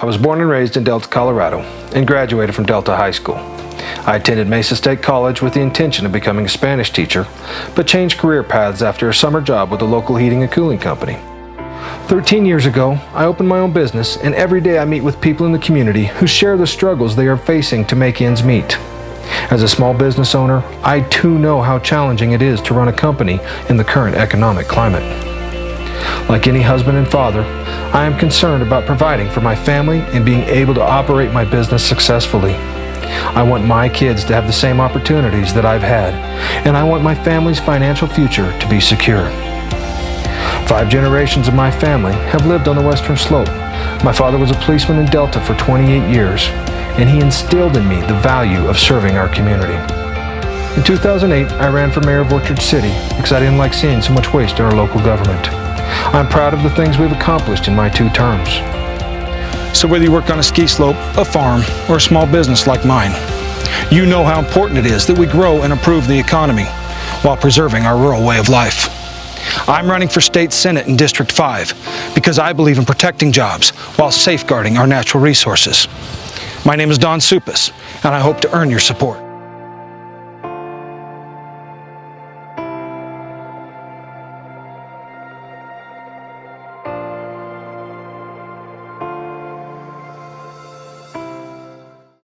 I was born and raised in Delta, Colorado, and graduated from Delta High School. I attended Mesa State College with the intention of becoming a Spanish teacher, but changed career paths after a summer job with a local heating and cooling company. 13 years ago, I opened my own business, and every day I meet with people in the community who share the struggles they are facing to make ends meet. As a small business owner, I too know how challenging it is to run a company in the current economic climate. Like any husband and father, I am concerned about providing for my family and being able to operate my business successfully. I want my kids to have the same opportunities that I've had, and I want my family's financial future to be secure. 5 generations of my family have lived on the Western Slope. My father was a policeman in Delta for 28 years, and he instilled in me the value of serving our community. In 2008, I ran for mayor of Orchard City because I didn't like seeing so much waste in our local government. I'm proud of the things we've accomplished in my 2 terms. So whether you work on a ski slope, a farm, or a small business like mine, you know how important it is that we grow and improve the economy while preserving our rural way of life. I'm running for State Senate in District 5 because I believe in protecting jobs while safeguarding our natural resources. My name is Don Supas, and I hope to earn your support.